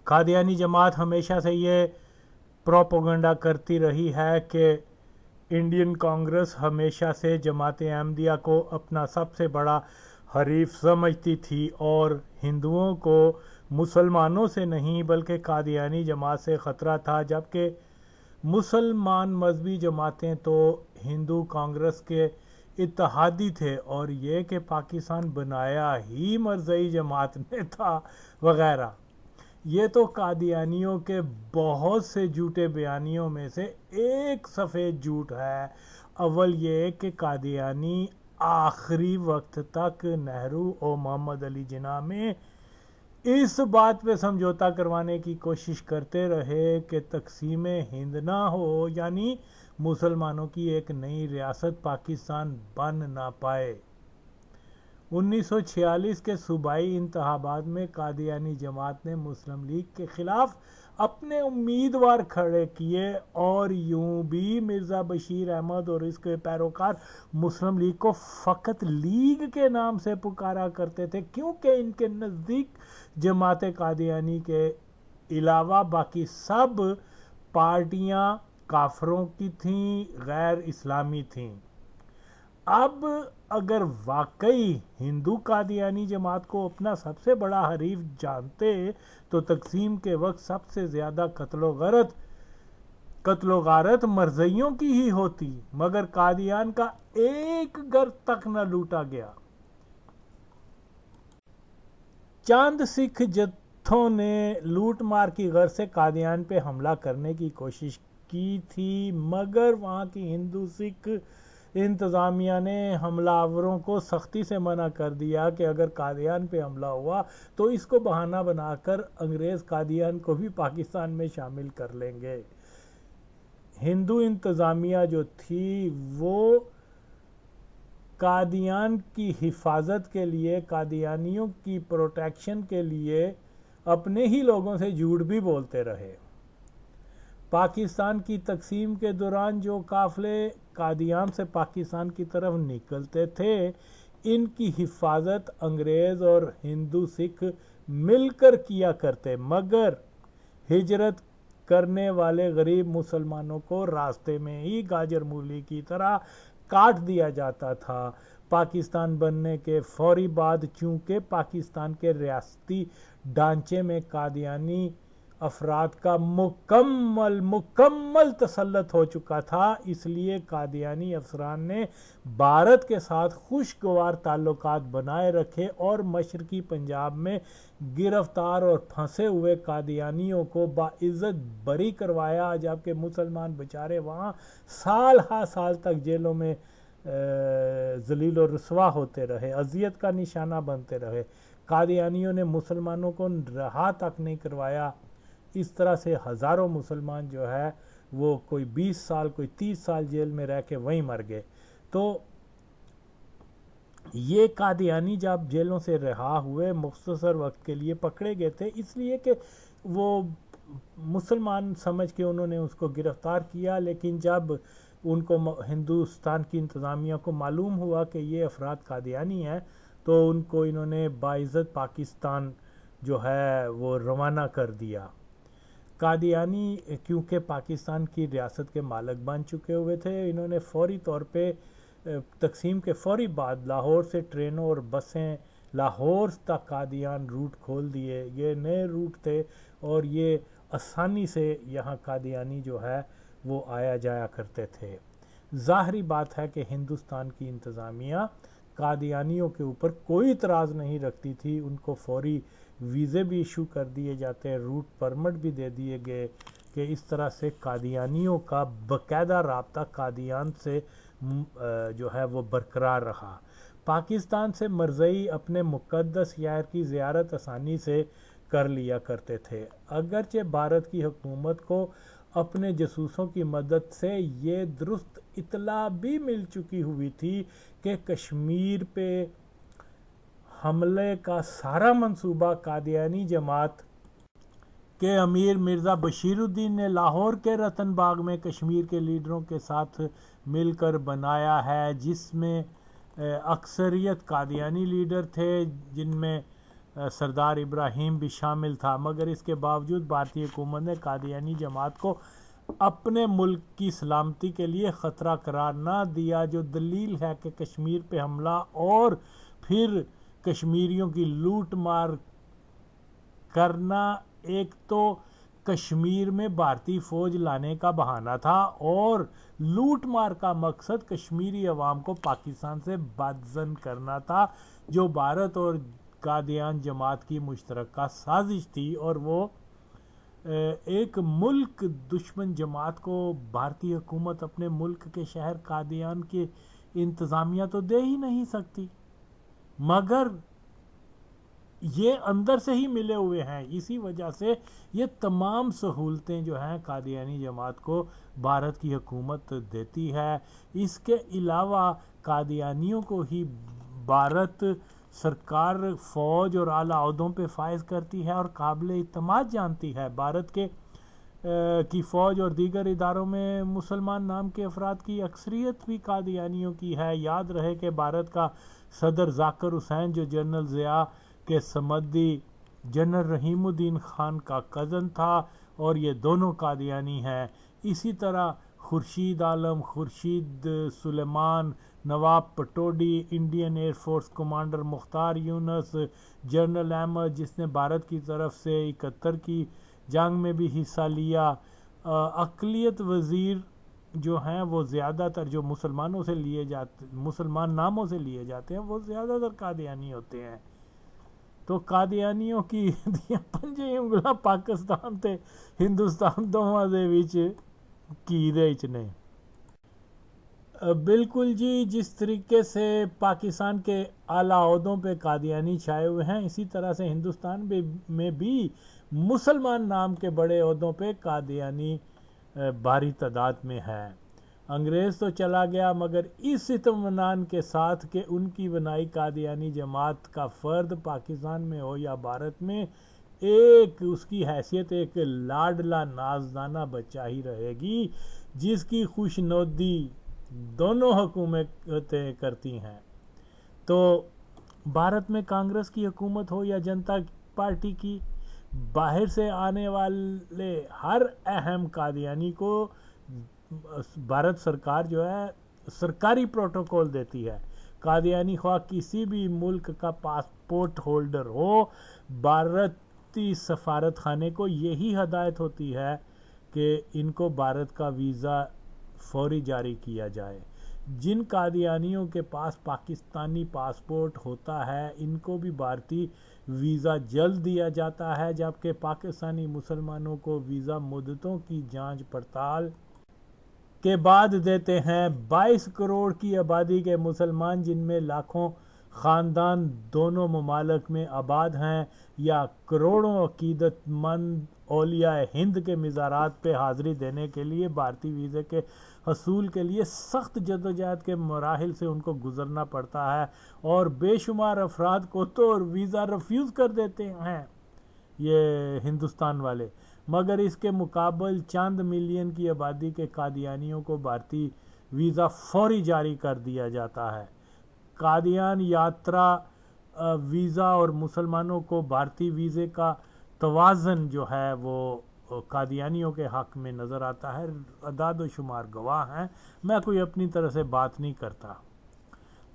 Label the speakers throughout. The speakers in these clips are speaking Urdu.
Speaker 1: قادیانی جماعت ہمیشہ سے یہ پروپیگنڈا کرتی رہی ہے کہ انڈین کانگریس ہمیشہ سے جماعت احمدیہ کو اپنا سب سے بڑا حریف سمجھتی تھی اور ہندوؤں کو مسلمانوں سے نہیں بلکہ قادیانی جماعت سے خطرہ تھا، جبکہ مسلمان مذہبی جماعتیں تو ہندو کانگریس کے اتحادی تھے اور یہ کہ پاکستان بنایا ہی مرزائی جماعت نے تھا وغیرہ۔ یہ تو قادیانیوں کے بہت سے جھوٹے بیانیوں میں سے ایک سفید جھوٹ ہے۔ اول یہ کہ قادیانی آخری وقت تک نہرو اور محمد علی جناح میں اس بات پہ سمجھوتا کروانے کی کوشش کرتے رہے کہ تقسیم ہند نہ ہو، یعنی مسلمانوں کی ایک نئی ریاست پاکستان بن نہ پائے۔ 1946 کے صوبائی انتخابات میں قادیانی جماعت نے مسلم لیگ کے خلاف اپنے امیدوار کھڑے کیے اور یوں بھی مرزا بشیر احمد اور اس کے پیروکار مسلم لیگ کو فقط لیگ کے نام سے پکارا کرتے تھے، کیونکہ ان کے نزدیک جماعت قادیانی کے علاوہ باقی سب پارٹیاں کافروں کی تھیں، غیر اسلامی تھیں۔ اب اگر واقعی ہندو قادیانی جماعت کو اپنا سب سے بڑا حریف جانتے تو تقسیم کے وقت سب سے زیادہ قتل و غارت مرزائیوں کی ہی ہوتی، مگر قادیان کا ایک گھر تک نہ لوٹا گیا۔ چند سکھ جتھوں نے لوٹ مار کی غرض سے قادیان پہ حملہ کرنے کی کوشش کی تھی، مگر وہاں کی ہندو سکھ انتظامیہ نے حملہ آوروں کو سختی سے منع کر دیا کہ اگر قادیان پہ حملہ ہوا تو اس کو بہانہ بنا کر انگریز قادیان کو بھی پاکستان میں شامل کر لیں گے۔ ہندو انتظامیہ جو تھی وہ قادیان کی حفاظت کے لیے، قادیانیوں کی پروٹیکشن کے لیے اپنے ہی لوگوں سے جھوٹ بھی بولتے رہے۔ پاکستان کی تقسیم کے دوران جو قافلے قادیان سے پاکستان کی طرف نکلتے تھے، ان کی حفاظت انگریز اور ہندو سکھ مل کر کیا کرتے، مگر ہجرت کرنے والے غریب مسلمانوں کو راستے میں ہی گاجر مولی کی طرح کاٹ دیا جاتا تھا۔ پاکستان بننے کے فوری بعد چونکہ پاکستان کے ریاستی ڈھانچے میں قادیانی افراد کا مکمل تسلط ہو چکا تھا، اس لیے قادیانی افسران نے بھارت کے ساتھ خوشگوار تعلقات بنائے رکھے اور مشرقی پنجاب میں گرفتار اور پھنسے ہوئے قادیانیوں کو باعزت بری کروایا، جبکہ مسلمان بیچارے وہاں سال ہا سال تک جیلوں میں ذلیل و رسوا ہوتے رہے، اذیت کا نشانہ بنتے رہے۔ قادیانیوں نے مسلمانوں کو رہا تک نہیں کروایا۔ اس طرح سے ہزاروں مسلمان جو ہے وہ کوئی 20 سال کوئی 30 سال جیل میں رہ کے وہیں مر گئے۔ تو یہ قادیانی جب جیلوں سے رہا ہوئے مختصر وقت کے لیے پکڑے گئے تھے، اس لیے کہ وہ مسلمان سمجھ کے انہوں نے اس کو گرفتار کیا، لیکن جب ان کو ہندوستان کی انتظامیہ کو معلوم ہوا کہ یہ افراد قادیانی ہیں تو ان کو انہوں نے باعزت پاکستان جو ہے وہ روانہ کر دیا۔ قادیانی کیونکہ پاکستان کی ریاست کے مالک بن چکے ہوئے تھے، انہوں نے فوری طور پہ تقسیم کے فوری بعد لاہور سے ٹرینوں اور بسیں لاہور تک قادیان روٹ کھول دیے۔ یہ نئے روٹ تھے اور یہ آسانی سے یہاں قادیانی جو ہے وہ آیا جایا کرتے تھے۔ ظاہری بات ہے کہ ہندوستان کی انتظامیہ قادیانیوں کے اوپر کوئی اعتراض نہیں رکھتی تھی، ان کو فوری ویزے بھی ایشو کر دیے جاتے، روٹ پرمٹ بھی دے دیے گئے کہ اس طرح سے قادیانیوں کا باقاعدہ رابطہ قادیان سے جو ہے وہ برقرار رہا۔ پاکستان سے مرزائی اپنے مقدس شہر کی زیارت آسانی سے کر لیا کرتے تھے، اگرچہ بھارت کی حکومت کو اپنے جاسوسوں کی مدد سے یہ درست اطلاع بھی مل چکی ہوئی تھی کہ کشمیر پہ حملے کا سارا منصوبہ قادیانی جماعت کے امیر مرزا بشیر الدین نے لاہور کے رتن باغ میں کشمیر کے لیڈروں کے ساتھ مل کر بنایا ہے، جس میں اکثریت قادیانی لیڈر تھے، جن میں سردار ابراہیم بھی شامل تھا، مگر اس کے باوجود بھارتی حکومت نے قادیانی جماعت کو اپنے ملک کی سلامتی کے لیے خطرہ قرار نہ دیا، جو دلیل ہے کہ کشمیر پہ حملہ اور پھر کشمیریوں کی لوٹ مار کرنا ایک تو کشمیر میں بھارتی فوج لانے کا بہانہ تھا، اور لوٹ مار کا مقصد کشمیری عوام کو پاکستان سے بدظن کرنا تھا، جو بھارت اور قادیان جماعت کی مشترکہ سازش تھی، اور وہ ایک ملک دشمن جماعت کو بھارتی حکومت اپنے ملک کے شہر قادیان کی انتظامیہ تو دے ہی نہیں سکتی، مگر یہ اندر سے ہی ملے ہوئے ہیں۔ اسی وجہ سے یہ تمام سہولتیں جو ہیں قادیانی جماعت کو بھارت کی حکومت دیتی ہے۔ اس کے علاوہ قادیانیوں کو ہی بھارت سرکار فوج اور اعلیٰ عہدوں پہ فائز کرتی ہے اور قابل اعتماد جانتی ہے۔ بھارت کی فوج اور دیگر اداروں میں مسلمان نام کے افراد کی اکثریت بھی قادیانیوں کی ہے۔ یاد رہے کہ بھارت کا صدر ذاکر حسین جو جنرل ضیاء کے سمدی جنرل رحیم الدین خان کا کزن تھا، اور یہ دونوں قادیانی ہیں۔ اسی طرح خورشید عالم، خورشید سلیمان، نواب Pataudi, Indian air force commander مختار یونس، جنرل احمد جس نے بھارت کی طرف سے 71 کی جنگ میں بھی حصہ لیا، اقلیت وزیر جو ہیں وہ زیادہ تر جو مسلمان ناموں سے لیے جاتے ہیں وہ زیادہ تر قادیانی ہوتے ہیں۔ تو قادیانیوں کی پنجے انگلاں پاکستان تے ہندوستان دونوں دے وچ کی دے نے۔ بالکل جی، جس طریقے سے پاکستان کے اعلیٰ عہدوں پہ قادیانی چھائے ہوئے ہیں، اسی طرح سے ہندوستان میں بھی مسلمان نام کے بڑے عہدوں پہ قادیانی بھاری تعداد میں ہے۔ انگریز تو چلا گیا، مگر اس اطمینان کے ساتھ کہ ان کی بنائی قادیانی جماعت کا فرد پاکستان میں ہو یا بھارت میں، اس کی حیثیت ایک لاڈلا نازدانہ بچہ ہی رہے گی، جس کی خوشنودی دونوں حکومتیں کرتی ہیں۔ تو بھارت میں کانگریس کی حکومت ہو یا جنتا پارٹی کی، باہر سے آنے والے ہر اہم قادیانی کو بھارت سرکار جو ہے سرکاری پروٹوکول دیتی ہے۔ قادیانی خواہ کسی بھی ملک کا پاسپورٹ ہولڈر ہو، بھارتی سفارت خانے کو یہی ہدایت ہوتی ہے کہ ان کو بھارت کا ویزا فوری جاری کیا جائے۔ جن قادیانیوں کے پاس پاکستانی پاسپورٹ ہوتا ہے ان کو بھی بھارتی ویزا جلد دیا جاتا ہے، جبکہ پاکستانی مسلمانوں کو ویزا مدتوں کی جانچ پڑتال کے بعد دیتے ہیں۔ 22 کروڑ کی آبادی کے مسلمان، جن میں لاکھوں خاندان دونوں ممالک میں آباد ہیں، یا کروڑوں عقیدت مند اولیاء ہند کے مزارات پہ حاضری دینے کے لیے بھارتی ویزے کے حصول کے لیے سخت جدوجہد کے مراحل سے ان کو گزرنا پڑتا ہے، اور بے شمار افراد کو تو ویزا ریفیوز کر دیتے ہیں یہ ہندوستان والے، مگر اس کے مقابل چند ملین کی آبادی کے قادیانیوں کو بھارتی ویزا فوری جاری کر دیا جاتا ہے۔ قادیان یاترا ویزا اور مسلمانوں کو بھارتی ویزے کا توازن جو ہے وہ قادیانیوں کے حق میں نظر آتا ہے۔ اعداد و شمار گواہ ہیں، میں کوئی اپنی طرح سے بات نہیں کرتا۔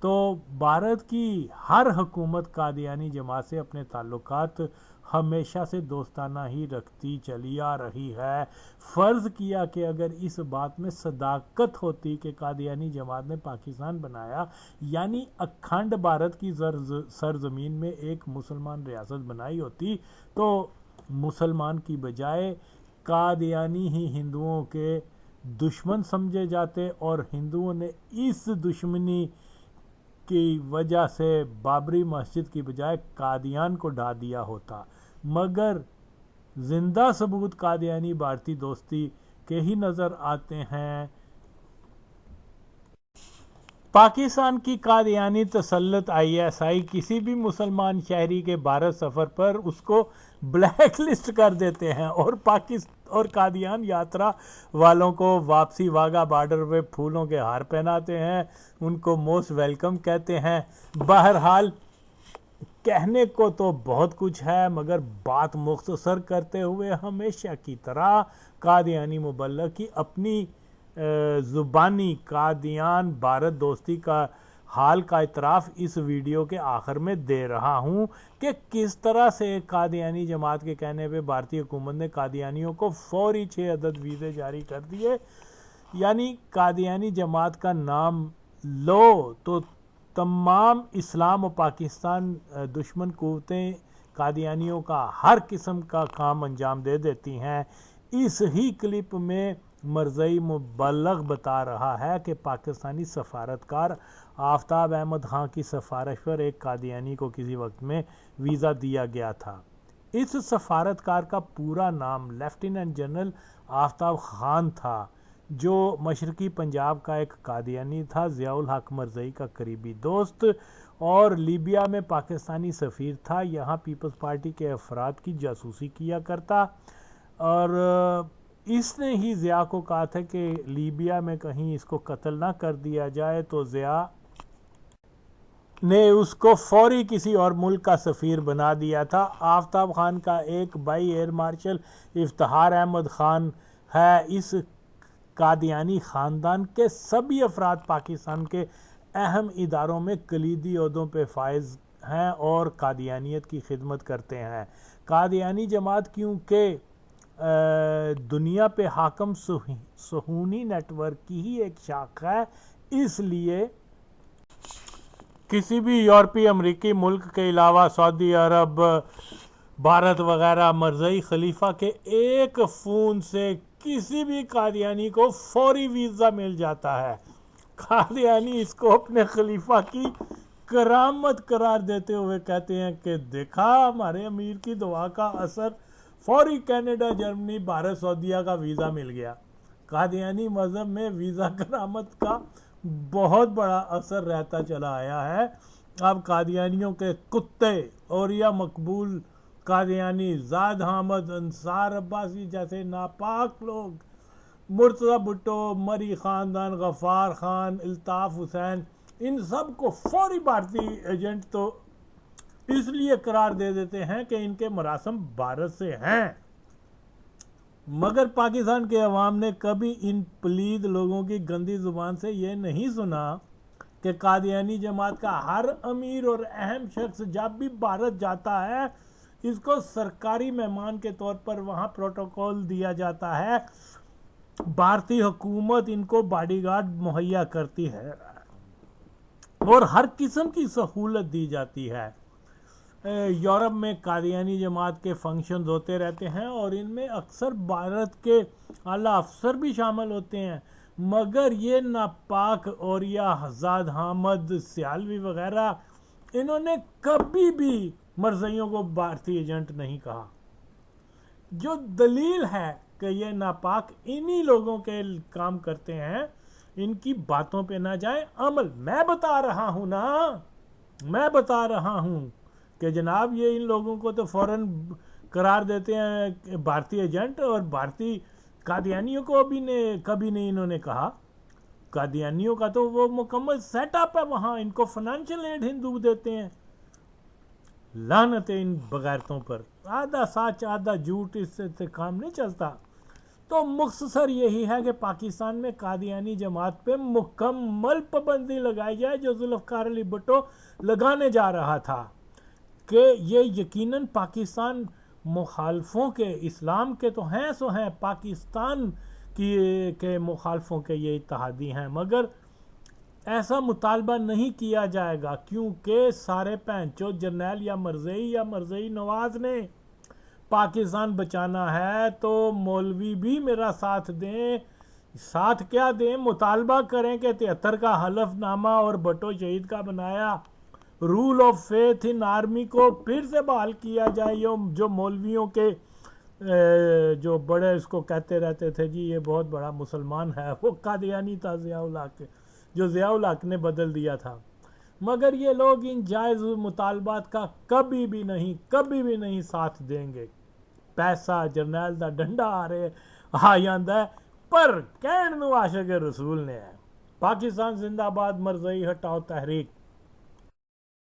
Speaker 1: تو بھارت کی ہر حکومت قادیانی جماعت سے اپنے تعلقات ہمیشہ سے دوستانہ ہی رکھتی چلی آ رہی ہے۔ فرض کیا کہ اگر اس بات میں صداقت ہوتی کہ قادیانی جماعت نے پاکستان بنایا، یعنی اکھنڈ بھارت کی سرزمین میں ایک مسلمان ریاست بنائی ہوتی، تو مسلمان کی بجائے قادیانی ہی ہندوؤں کے دشمن سمجھے جاتے، اور ہندوؤں نے اس دشمنی کی وجہ سے بابری مسجد کی بجائے قادیان کو ڈھا دیا ہوتا، مگر زندہ ثبوت قادیانی بھارتی دوستی کے ہی نظر آتے ہیں۔ پاکستان کی قادیانی تسلط ISI کسی بھی مسلمان شہری کے بھارت سفر پر اس کو بلیک لسٹ کر دیتے ہیں، اور قادیان یاترا والوں کو واپسی واگا بارڈر پہ پھولوں کے ہار پہناتے ہیں، ان کو موسٹ ویلکم کہتے ہیں۔ بہرحال کہنے کو تو بہت کچھ ہے، مگر بات مختصر کرتے ہوئے ہمیشہ کی طرح قادیانی مبلغ کی اپنی زبانی قادیان بھارت دوستی کا حال کا اعتراف اس ویڈیو کے آخر میں دے رہا ہوں کہ کس طرح سے قادیانی جماعت کے کہنے پہ بھارتی حکومت نے قادیانیوں کو فوری 6 عدد ویزے جاری کر دیے. یعنی قادیانی جماعت کا نام لو تو تمام اسلام و پاکستان دشمن قوتیں قادیانیوں کا ہر قسم کا کام انجام دے دیتی ہیں. اس ہی کلپ میں مرزئی مبلغ بتا رہا ہے کہ پاکستانی سفارتکار آفتاب احمد خان کی سفارش پر ایک قادیانی کو کسی وقت میں ویزا دیا گیا تھا. اس سفارتکار کا پورا نام لیفٹیننٹ جنرل آفتاب خان تھا، جو مشرقی پنجاب کا ایک قادیانی تھا، ضیاء الحق مرزئی کا قریبی دوست اور لیبیا میں پاکستانی سفیر تھا. یہاں پیپلز پارٹی کے افراد کی جاسوسی کیا کرتا اور اس نے ہی ضیاء کو کہا تھا کہ لیبیا میں کہیں اس کو قتل نہ کر دیا جائے، تو ضیاء نے اس کو فوری کسی اور ملک کا سفیر بنا دیا تھا. آفتاب خان کا ایک بھائی ایئر مارشل افتخار احمد خان ہے. اس قادیانی خاندان کے سبھی افراد پاکستان کے اہم اداروں میں کلیدی عہدوں پہ فائز ہیں اور قادیانیت کی خدمت کرتے ہیں. قادیانی جماعت کیونکہ دنیا پہ حاکم صہیونی نیٹ ورک کی ہی ایک شاخ ہے، اس لیے کسی بھی یورپی امریکی ملک کے علاوہ سعودی عرب، بھارت وغیرہ مرزئی خلیفہ کے ایک فون سے کسی بھی قادیانی کو فوری ویزا مل جاتا ہے. قادیانی اس کو اپنے خلیفہ کی کرامت قرار دیتے ہوئے کہتے ہیں کہ دیکھا ہمارے امیر کی دعا کا اثر، فوری کینیڈا، جرمنی، بھارت، سعودیہ کا ویزا مل گیا. قادیانی مذہب میں ویزا کرامت کا بہت بڑا اثر رہتا چلا آیا ہے. اب قادیانیوں کے کتے اور یا مقبول قادیانی زاد حامد، انصار عباسی جیسے ناپاک لوگ، مرتضی بھٹو، مری خاندان، غفار خان، الطاف حسین، ان سب کو فوری بھارتی ایجنٹ تو اس لیے قرار دے دیتے ہیں کہ ان کے مراسم بھارت سے ہیں، مگر پاکستان کے عوام نے کبھی ان پلید لوگوں کی گندی زبان سے یہ نہیں سنا کہ قادیانی جماعت کا ہر امیر اور اہم شخص جب بھی بھارت جاتا ہے اس کو سرکاری مہمان کے طور پر وہاں پروٹوکول دیا جاتا ہے. بھارتی حکومت ان کو باڈی گارڈ مہیا کرتی ہے اور ہر قسم کی سہولت دی جاتی ہے. یورپ میں قادیانی جماعت کے فنکشنز ہوتے رہتے ہیں اور ان میں اکثر بھارت کے اعلیٰ افسر بھی شامل ہوتے ہیں، مگر یہ ناپاک اور یا زاد حامد سیالوی وغیرہ انہوں نے کبھی بھی مرزائیوں کو بھارتی ایجنٹ نہیں کہا، جو دلیل ہے کہ یہ ناپاک انہی لوگوں کے کام کرتے ہیں. ان کی باتوں پہ نہ جائیں، عمل میں بتا رہا ہوں کہ جناب یہ ان لوگوں کو تو فوراً قرار دیتے ہیں بھارتی ایجنٹ، اور بھارتی قادیانیوں کو بھی کبھی نہیں انہوں نے کہا. قادیانیوں کا تو وہ مکمل سیٹ اپ ہے وہاں، ان کو فنانشل ایڈ ہندو دیتے ہیں. لعنت ہے ان بغیرتوں پر، آدھا سچ آدھا جھوٹ، اس سے کام نہیں چلتا. تو مختصر یہی ہے کہ پاکستان میں قادیانی جماعت پہ مکمل پابندی لگائی جائے، جو ذوالفقار علی بھٹو لگانے جا رہا تھا، کہ یہ یقیناً پاکستان مخالفوں کے، اسلام کے تو ہیں سو ہیں، پاکستان کے مخالفوں کے یہ اتحادی ہیں، مگر ایسا مطالبہ نہیں کیا جائے گا کیونکہ سارے پہنچو جرنیل یا مرزئی نواز نے پاکستان بچانا ہے. تو مولوی بھی میرا ساتھ دیں. ساتھ کیا دیں؟ مطالبہ کریں کہ 73 کا حلف نامہ اور بھٹو شہید کا بنایا rule of faith in army کو پھر سے بحال کیا جائے. جو مولویوں کے جو بڑے اس کو کہتے رہتے تھے جی یہ بہت بڑا مسلمان ہے، وہ قادیانی تھا ضیاء الحق، جو ضیاء الحق نے بدل دیا تھا. مگر یہ لوگ ان جائز مطالبات کا کبھی بھی نہیں ساتھ دیں گے. پیسہ جرنیل دا ڈنڈا آ جاندہ ہے پر کہن نو عاشق رسول نے ہے. پاکستان زندہ باد، مرزئی ہٹاؤ تحریک.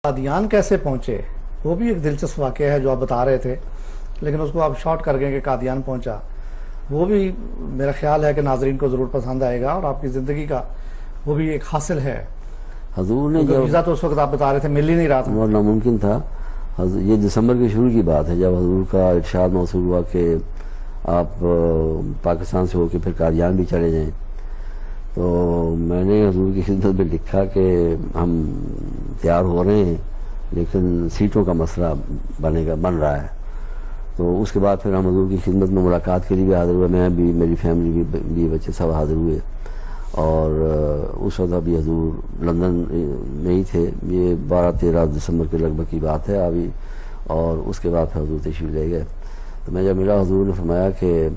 Speaker 2: قادیان کیسے پہنچے؟ وہ بھی ایک دلچسپ واقعہ ہے جو آپ بتا رہے تھے، لیکن اس کو آپ شارٹ کر گئے کہ قادیان پہنچا. وہ بھی میرا خیال ہے کہ ناظرین کو ضرور پسند آئے گا، اور آپ کی زندگی کا وہ بھی ایک حاصل ہے.
Speaker 3: حضور نے
Speaker 2: جب ویزا تو اس وقت آپ بتا رہے تھے مل ہی نہیں رہا تھا،
Speaker 3: وہ ناممکن تھا. یہ دسمبر کے شروع کی بات ہے جب حضور کا ارشاد موصول ہوا کہ آپ پاکستان سے ہو کے پھر قادیان بھی چلے جائیں. تو میں نے حضور کی خدمت میں لکھا کہ ہم تیار ہو رہے ہیں لیکن سیٹوں کا مسئلہ بن رہا ہے. تو اس کے بعد پھر ہم حضور کی خدمت میں ملاقات کے لیے بھی حاضر ہوئے، میں بھی، میری فیملی بھی بچے سب حاضر ہوئے. اور اس وقت ابھی حضور لندن میں ہی تھے. یہ 12-13 دسمبر کے لگ بھگ کی بات ہے ابھی. اور اس کے بعد پھر حضور تشریف لے گئے. تو میں جب ملا حضور نے فرمایا کہ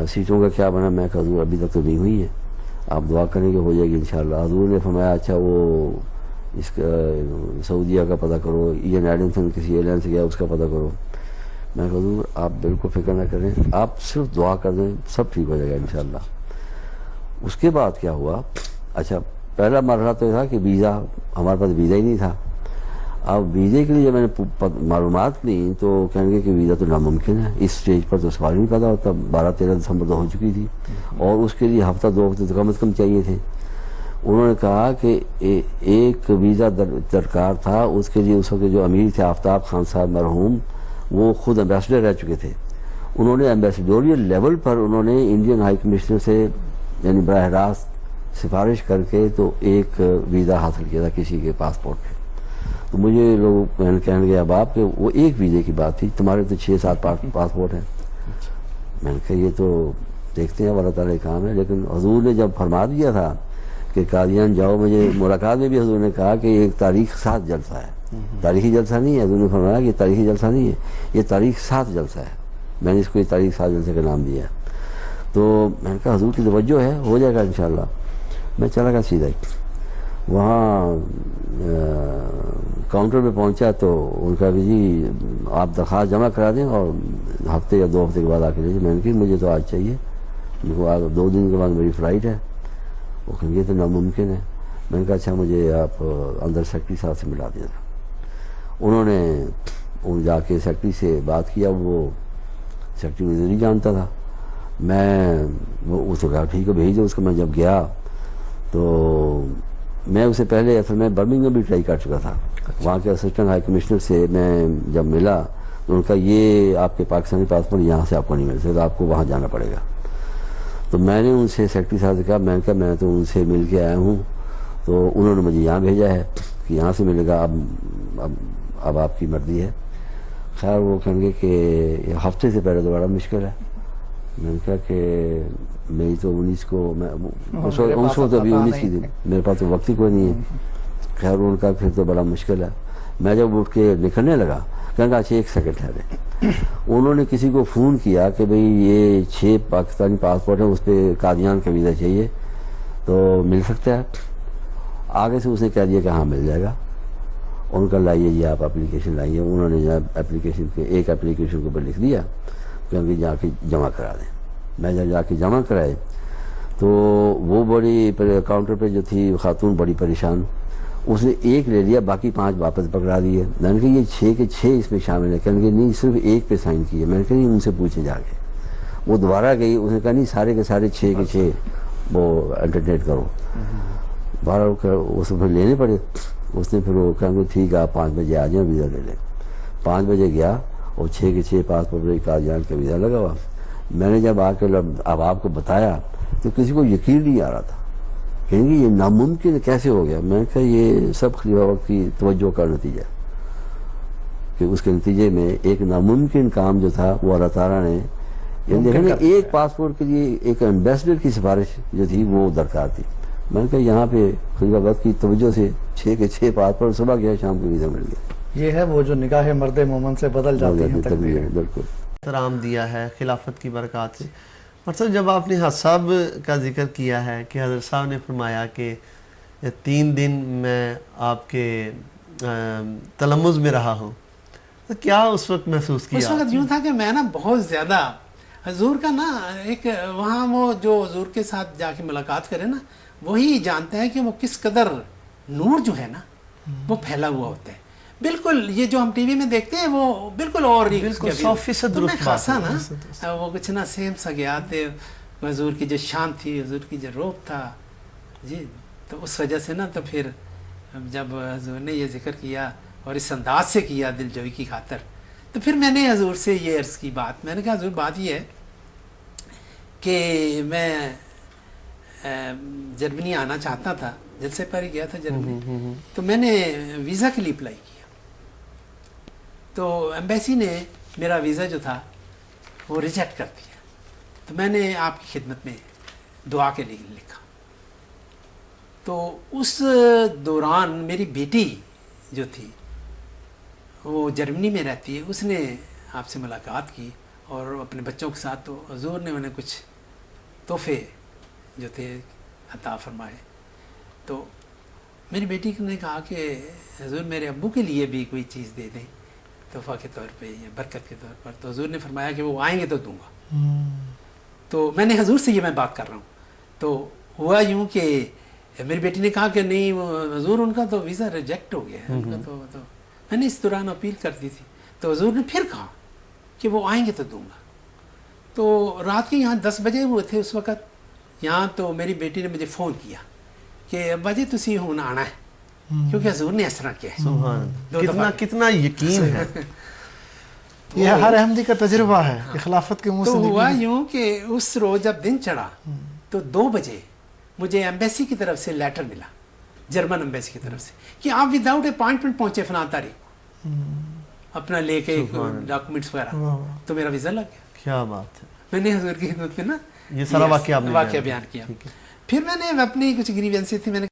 Speaker 3: سیٹوں کا کیا بنا، میں کہ حضور ابھی تک تو نہیں ہوئی ہے، آپ دعا کریں کہ ہو جائے گی انشاءاللہ. حضور نے فرمایا اچھا وہ اس کا سعودیہ کا پتہ کرو، ایئن ایڈمسن کسی ایئر لائن سے گیا اس کا پتہ کرو. میں کہ حضور آپ بالکل فکر نہ کریں، آپ صرف دعا کر دیں سب ٹھیک ہو جائے گا انشاءاللہ. اس کے بعد کیا ہوا، اچھا پہلا مرحلہ تو یہ تھا کہ ویزا، ہمارے پاس ویزا ہی نہیں تھا. اب ویزے کے لیے جب میں نے معلومات لی تو کہیں گے کہ ویزا تو ناممکن ہے، اس سٹیج پر تو سوال نہیں پیدا ہوتا. 12-13 دسمبر تو ہو چکی تھی اور اس کے لیے ہفتہ 2 ہفتے تو کم از کم چاہیے تھے. انہوں نے کہا کہ ایک ویزا درکار تھا. اس کے لیے اس وقت جو امیر تھے آفتاب خان صاحب مرحوم، وہ خود ایمبیسڈر رہ چکے تھے. انہوں نے ایمبیسڈوریل لیول پر انہوں نے انڈین ہائی کمشنر سے یعنی براہ راست سفارش کر کے تو ایک ویزا حاصل کیا تھا کسی کے پاسپورٹ پہ. تو مجھے لوگ کہنے گیا اب آپ کہ وہ ایک ویزے کی بات تھی، تمہارے تو 6-7 پاسپورٹ ہیں. میں نے کہا یہ تو دیکھتے ہیں اللہ تعالیٰ کا کام ہے. لیکن حضور نے جب فرما دیا تھا کہ قادیان جاؤ، مجھے ملاقات میں بھی حضور نے کہا کہ ایک تاریخ 7 جلسہ ہے، تاریخی جلسہ نہیں ہے. حضور نے فرمایا کہ یہ تاریخی جلسہ نہیں ہے، یہ تاریخ 7 جلسہ ہے. میں نے اس کو یہ تاریخ 7 جلسے کا نام دیا ہے. تو میں نے کہا حضور کی توجہ ہے، ہو جائے گا انشاءاللہ. میں چلا گیا سیدھا وہاں کاؤنٹر پہ پہنچا تو ان کا کہ جی آپ درخواست جمع کرا دیں اور ہفتے یا 2 ہفتے کے بعد آ کے لے جائیں. میں نے کہا مجھے تو آج چاہیے، آج 2 دن کے بعد میری فلائٹ ہے. وہ کہیں گے تو ناممکن ہے. میں نے کہا اچھا مجھے آپ اندر سیکرٹری صاحب سے ملا دیا تھا. انہوں نے جا کے سیکرٹری سے بات کیا. وہ سیکرٹری مجھے نہیں جانتا تھا. میں اس کو کہا ٹھیک ہے بھیج دو اس کو. میں جب گیا تو میں اسے پہلے اصل میں برمنگھم بھی ٹرائی کر چکا تھا. وہاں کے اسسٹنٹ ہائی کمشنر سے میں جب ملا تو ان کا یہ آپ کے پاکستانی پاسپورٹ یہاں سے آپ کو نہیں مل سکتا، آپ کو وہاں جانا پڑے گا. تو میں نے ان سے سیکرٹری صاحب سے کہا، میں نے کہا میں تو ان سے مل کے آیا ہوں، تو انہوں نے مجھے یہاں بھیجا ہے کہ یہاں سے ملے گا، اب آپ کی مرضی ہے. خیر وہ کہیں گے کہ ہفتے سے پہلے تو بڑا مشکل ہے. میں نے کہا کہ میری تو 19 کو میں اس وقت ابھی 19 کی تھی، میرے پاس تو وقت ہی کوئی نہیں ہے. خیر ان کا پھر تو بڑا مشکل ہے. میں جب اٹھ کے نکلنے لگا کہنے کا اچھا 1 سیکنڈ ٹھہرے. انہوں نے کسی کو فون کیا کہ بھئی یہ 6 پاکستانی پاسپورٹ ہیں، اس پہ قادیان کا ویزا چاہیے تو مل سکتا ہے. آگے سے اس نے کہہ دیا کہ ہاں مل جائے گا. ان کا لائیے جی آپ اپلیکیشن لائیے. انہوں نے جب اپلیکیشن پہ ایک اپلیکیشن کے اوپر لکھ دیا کہ جا کے جمع کرا دیں. میں جب جا کے جمع کرائے تو وہ بڑی کاؤنٹر پہ جو تھی خاتون بڑی پریشان، اس نے 1 لے لیا، باقی 5 واپس پکڑا دیے. میں نے کہا یہ 6 کے 6 اس میں شامل ہے. کہنے کہ نہیں صرف 1 پہ سائن کیے. میں نے کہا نہیں ان سے پوچھے جا کے. وہ دوبارہ گئی، اس نے کہا نہیں سارے کے سارے 6 کے 6 وہ انٹرنیٹ کرو. بارہ اس پھر لینے پڑے. اس نے پھر وہ کہا ٹھیک ہے آپ 5 بجے آ جائیں ویزا لے لیں. 5 بجے گیا اور 6 کے 6 پاسپورٹ پر قادیان کا ویزا لگا ہوا. میں نے جب آ کے اب آپ کو بتایا تو کسی کو یقین نہیں آ رہا تھا، کہیں گے یہ ناممکن کیسے ہو گیا. میں نے کہا یہ سب خلیفہ وقت کی توجہ کا نتیجہ ہے کہ اس کے نتیجے میں ایک ناممکن کام جو تھا وہ اللہ تعالیٰ نے یعنی ایک پاسپورٹ کے لیے ایک ایمبیسڈر کی سفارش جو تھی وہ درکار تھی. میں نے کہا یہاں پہ خلیفہ وقت کی توجہ سے 6 کے 6 پاسپورٹ صبح گیا شام کو ویزا مل گیا.
Speaker 2: یہ ہے وہ جو نگاہ مرد مومن سے بدل جاتی ہے تقدیر.
Speaker 3: بالکل
Speaker 4: احترام دیا ہے خلافت کی برکات سے. مطلب جب آپ نے حضرت صاحب کا ذکر کیا ہے کہ حضرت صاحب نے فرمایا کہ 3 دن میں آپ کے تلمذ میں رہا ہوں، تو کیا اس وقت محسوس کیا؟
Speaker 5: اس وقت یوں تھا کہ میں نا بہت زیادہ حضور کا نا ایک وہاں وہ جو حضور کے ساتھ جا کے ملاقات کرے نا وہی جانتا ہے کہ وہ کس قدر نور جو ہے نا وہ پھیلا ہوا ہوتا ہے. بالکل یہ جو ہم ٹی وی میں دیکھتے ہیں وہ بالکل اور ہی
Speaker 4: بالکل
Speaker 5: اس کے
Speaker 4: 100%
Speaker 5: تو میں
Speaker 4: درست بات
Speaker 5: خاصا
Speaker 4: ہے۔
Speaker 5: نا وہ کچھ نہ سیم سا گیا تھے حضور کی جو شان تھی، حضور کی جو روب تھا جی، تو اس وجہ سے نا تو پھر جب حضور نے یہ ذکر کیا اور اس انداز سے کیا دل جوئی کی خاطر، تو پھر میں نے حضور سے یہ عرض کی بات، میں نے کہا حضور بات یہ ہے کہ میں جرمنی آنا چاہتا تھا، جلسے پر ہی گیا تھا جرمنی، تو میں نے ویزا کے لیے اپلائی کیا، تو ایمبیسی نے میرا ویزا جو تھا وہ ریجیکٹ کر دیا، تو میں نے آپ کی خدمت میں دعا کے لیے لکھا۔ تو اس دوران میری بیٹی جو تھی وہ جرمنی میں رہتی ہے، اس نے آپ سے ملاقات کی اور اپنے بچوں کے ساتھ، تو حضور نے انہیں کچھ تحفے جو تھے عطا فرمائے۔ تو میری بیٹی نے کہا کہ حضور میرے ابو کے لیے بھی کوئی چیز دے دیں تحفہ کے طور پہ یا برکت کے طور پر، تو حضور نے فرمایا کہ وہ آئیں گے تو دوں گا۔ تو میں نے حضور سے یہ میں بات کر رہا ہوں، تو ہوا یوں کہ میری بیٹی نے کہا کہ نہیں حضور ان کا تو ویزا ریجیکٹ ہو گیا ہے، ان کا تو میں نے اس دوران اپیل کر دی تھی، تو حضور نے پھر کہا کہ وہ آئیں گے تو دوں گا۔ تو رات کے یہاں 10 بجے ہوئے تھے اس وقت یہاں، تو میری بیٹی نے مجھے فون کیا کہ ابا جی تسی ہون آنا ہے، کیونکہ حضور نے اس طرح کیا ہے۔
Speaker 4: سبحان
Speaker 5: دو
Speaker 4: اللہ،
Speaker 5: دفعہ
Speaker 4: کتنا یقین ہے۔
Speaker 6: یہ ہر احمدی کا تجربہ ہے کہ خلافت کے منہ
Speaker 5: تو
Speaker 6: سے
Speaker 5: ہوا یوں کہ اس روز جب دن چڑھا تو 2 بجے مجھے ایمبیسی کی طرف سے لیٹر ملا، جرمن ایمبیسی کی طرف سے، کہ آپ وداؤٹ اپوائنٹمنٹ پہنچے فلاں تاریخ کو اپنا لے کے ڈاکومنٹس وغیرہ، تو میرا ویزا لگ گیا۔
Speaker 4: کیا بات ہے،
Speaker 5: میں نے حضور کی خدمت میں نا
Speaker 4: یہ سارا واقعہ آپ نے
Speaker 5: بیان کیا۔ پھر میں نے اپنی کچھ گریوینسی تھی، میں نے